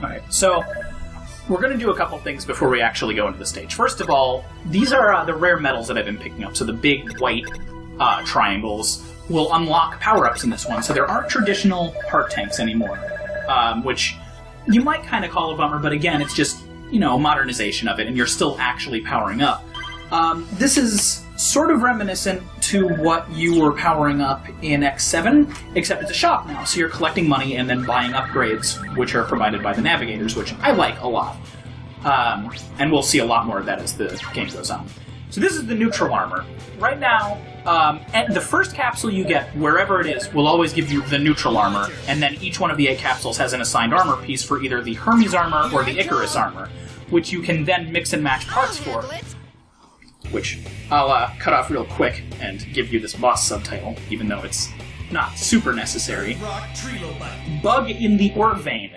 Alright, so we're going to do a couple things before we actually go into the stage. First of all, these are the rare metals that I've been picking up. So the big white triangles will unlock power-ups in this one. So there aren't traditional heart tanks anymore, which you might kind of call a bummer, but again, it's just, you know, modernization of it, and you're still actually powering up. This is sort of reminiscent to what you were powering up in X7, except it's a shop now, so you're collecting money and then buying upgrades, which are provided by the navigators, which I like a lot. And we'll see a lot more of that as the game goes on. So this is the neutral armor. Right now, the first capsule you get, wherever it is, will always give you the neutral armor, and then each one of the 8 capsules has an assigned armor piece for either the Hermes armor or the Icarus armor, which you can then mix and match parts for. Which I'll cut off real quick and give you this boss subtitle, even though it's not super necessary. Bug in the ore vein.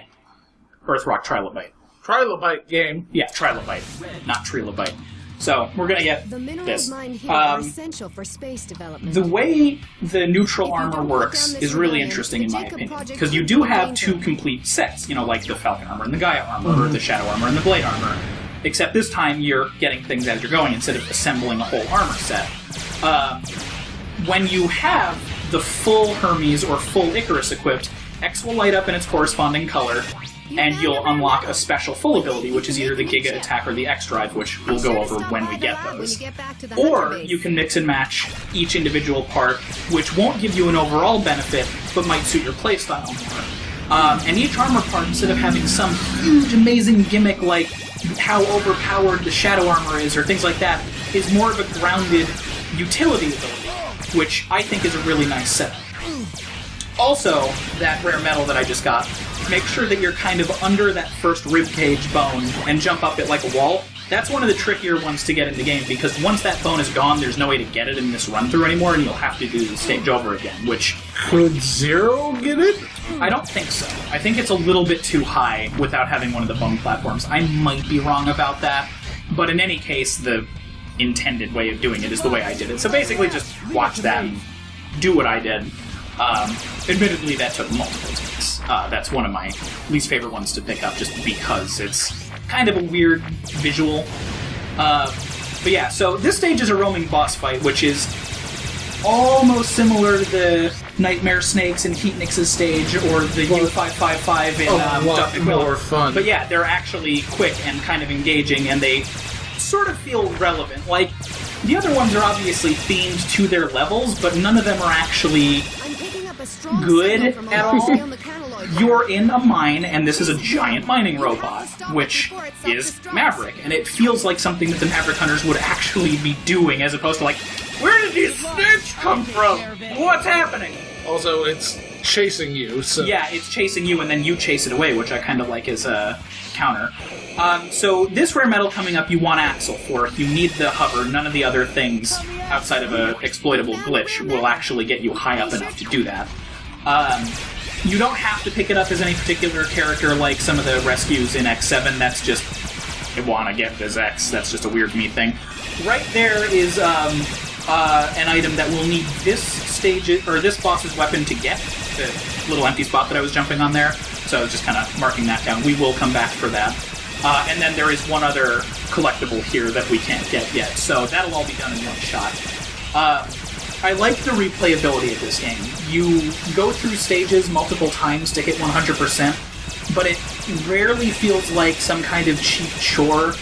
Earthrock Trilobyte. Trilobyte game. Yeah, Trilobyte, not Trilobyte. So we're gonna get the minerals this. mined here are essential for space development. The way the neutral armor works is really interesting in my opinion, because you do have 2 complete sets, you know, like the Falcon armor and the Gaia armor, or the Shadow armor and the Blade armor. Except this time you're getting things as you're going instead of assembling a whole armor set. When you have the full Hermes or full Icarus equipped, X will light up in its corresponding color, and you'll unlock a special full ability, which is either the Giga Attack or the X Drive, which we'll go over when we get those. Or you can mix and match each individual part, which won't give you an overall benefit, but might suit your playstyle more. And each armor part, instead of having some huge, amazing gimmick like how overpowered the Shadow armor is, or things like that, is more of a grounded utility ability, which I think is a really nice setup. Also, that rare metal that I just got, make sure that you're kind of under that first ribcage bone and jump up it like a wall. That's one of the trickier ones to get in the game, because once that bone is gone, there's no way to get it in this run-through anymore, and you'll have to do the stage over again, which... Could Zero get it? I don't think so. I think it's a little bit too high without having one of the bone platforms. I might be wrong about that, but in any case, the intended way of doing it is the way I did it. So basically just watch that and do what I did. Admittedly, that took multiple takes. That's one of my least favorite ones to pick up, just because it's kind of a weird visual. But yeah, so this stage is a roaming boss fight, which is almost similar to the Nightmare Snakes in Heatnix's stage, or the U555 in Duck more fun. But yeah, they're actually quick and kind of engaging, and they sort of feel relevant. Like, the other ones are obviously themed to their levels, but none of them are actually good at all. You're in a mine, and this is a giant mining robot, which is Maverick, and it feels like something that the Maverick Hunters would actually be doing, as opposed to like, where did these snakes come from? What's happening? Also, it's chasing you, so... Yeah, it's chasing you, and then you chase it away, which I kind of like as a counter. So this rare metal coming up you want Axle for. You need the hover. None of the other things outside of an exploitable glitch will actually get you high up enough to do that. You don't have to pick it up as any particular character like some of the rescues in X7. That's just, I want to get this X. That's just a weird me thing. Right there is an item that will need this stage, or this boss's weapon to get, the little empty spot that I was jumping on there. So I was just kind of marking that down. We will come back for that. And then there is one other collectible here that we can't get yet. So that'll all be done in one shot. I like the replayability of this game. You go through stages multiple times to hit 100%, but it rarely feels like some kind of cheap chore.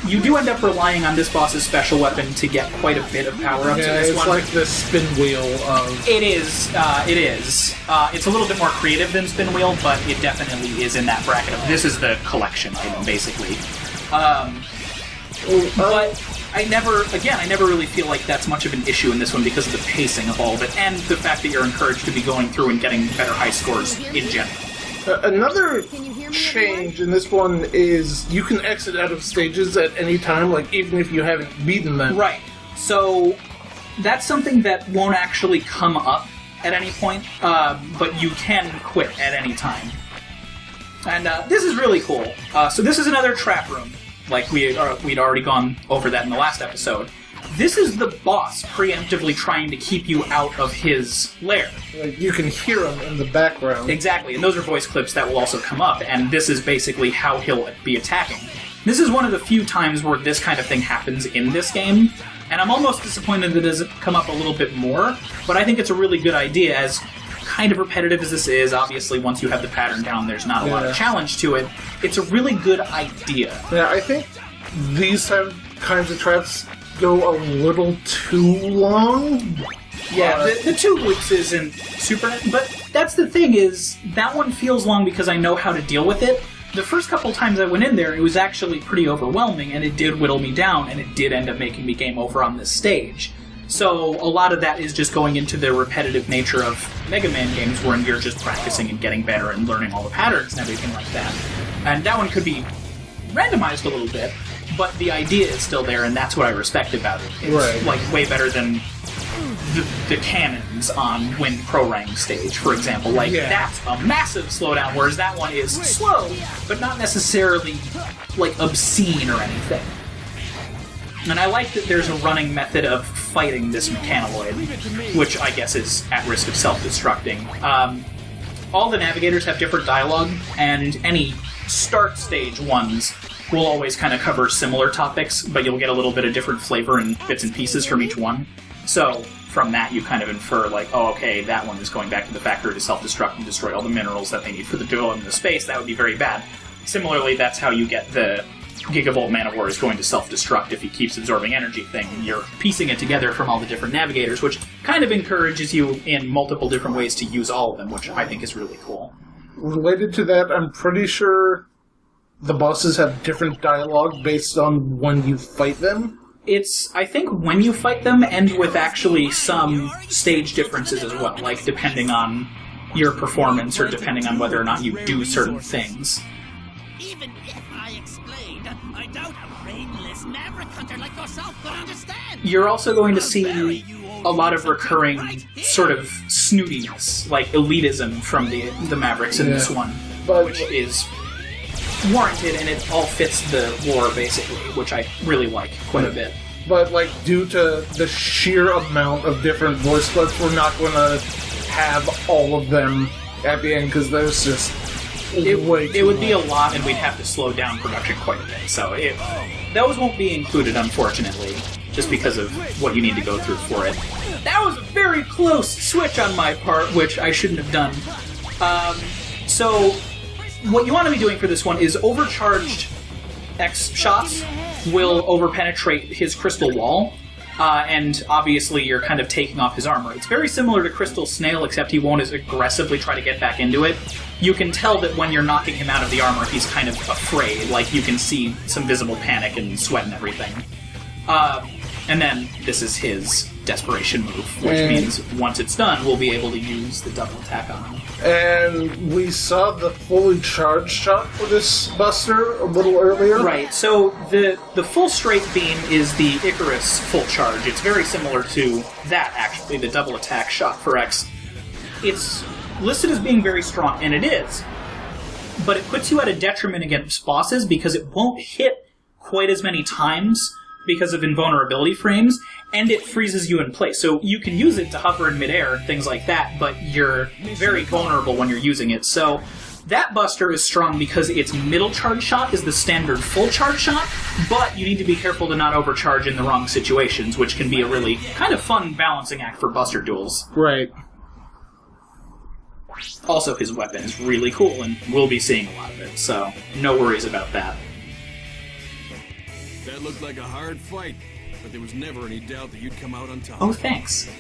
You do end up relying on this boss's special weapon to get quite a bit of power-ups in this one. It's like the spin wheel of... It is. It's a little bit more creative than spin wheel, but it definitely is in that bracket of this is the collection item, basically. But I never really feel like that's much of an issue in this one because of the pacing of all of it, and the fact that you're encouraged to be going through and getting better high scores in general. Another change in this one is you can exit out of stages at any time, like even if you haven't beaten them. Right. So that's something that won't actually come up at any point, but you can quit at any time. And this is really cool. So this is another trap room. Like we'd already gone over that in the last episode. this is the boss preemptively trying to keep you out of his lair. Like, you can hear him in the background. Exactly, and those are voice clips that will also come up, and this is basically how he'll be attacking. This is one of the few times where this kind of thing happens in this game, and I'm almost disappointed that it doesn't come up a little bit more, but I think it's a really good idea, as kind of repetitive as this is. Obviously, once you have the pattern down, there's not a lot of challenge to it. It's a really good idea. Yeah, I think these kinds of traps go a little too long. Yeah, the 2 loops isn't super... But that's the thing, is that one feels long because I know how to deal with it. The first couple times I went in there, it was actually pretty overwhelming, and it did whittle me down, and it did end up making me game over on this stage. So a lot of that is just going into the repetitive nature of Mega Man games, where you're just practicing and getting better and learning all the patterns and everything like that. And that one could be randomized a little bit, but the idea is still there, and that's what I respect about it. It's like way better than the cannons on Wind Pro Rank stage, for example. Like, that's a massive slowdown, whereas that one is slow, but not necessarily, like, obscene or anything. And I like that there's a running method of fighting this mechanoid, which I guess is at risk of self-destructing. All the navigators have different dialogue, and any start stage ones will always kind of cover similar topics, but you'll get a little bit of different flavor and bits and pieces from each one. So from that, you kind of infer, like, oh, okay, that one is going back to the factory to self-destruct and destroy all the minerals that they need for the duel in the space. That would be very bad. Similarly, that's how you get the Gigavolt Man-O-War is going to self-destruct if he keeps absorbing energy thing. You're piecing it together from all the different navigators, which kind of encourages you in multiple different ways to use all of them, which I think is really cool. Related to that, I'm pretty sure the bosses have different dialogue based on when you fight them. It's, I think, when you fight them, and with actually some stage differences as well, like depending on your performance or depending on whether or not you do certain things. Even if I explained, I doubt a brainless maverick hunter like yourself could understand. You're also going to see a lot of recurring sort of snootiness, like elitism from the Mavericks in this one, which is warranted, and it all fits the lore, basically, which I really like quite a bit. But, like, due to the sheer amount of different voice clips, we're not going to have all of them at the end, because there's just it would be a lot, and we'd have to slow down production quite a bit. So those won't be included, unfortunately, just because of what you need to go through for it. That was a very close switch on my part, which I shouldn't have done. So what you want to be doing for this one is overcharged X shots will overpenetrate his crystal wall, and obviously you're kind of taking off his armor. It's very similar to Crystal Snail, except he won't as aggressively try to get back into it. You can tell that when you're knocking him out of the armor, he's kind of afraid. Like, you can see some visible panic and sweat and everything. And then this is his desperation move, which means once it's done, we'll be able to use the double attack on him. And we saw the fully charged shot for this buster a little earlier. Right, so the full straight beam is the Icarus full charge. It's very similar to that, actually, the double attack shot for X. It's listed as being very strong, and it is, but it puts you at a detriment against bosses because it won't hit quite as many times because of invulnerability frames, and it freezes you in place. So you can use it to hover in midair and things like that, but you're very vulnerable when you're using it. So that buster is strong because its middle charge shot is the standard full charge shot, but you need to be careful to not overcharge in the wrong situations, which can be a really kind of fun balancing act for buster duels. Right. Also, his weapon is really cool, and we'll be seeing a lot of it, so no worries about that. That looked like a hard fight, but there was never any doubt that you'd come out on top. Oh, thanks.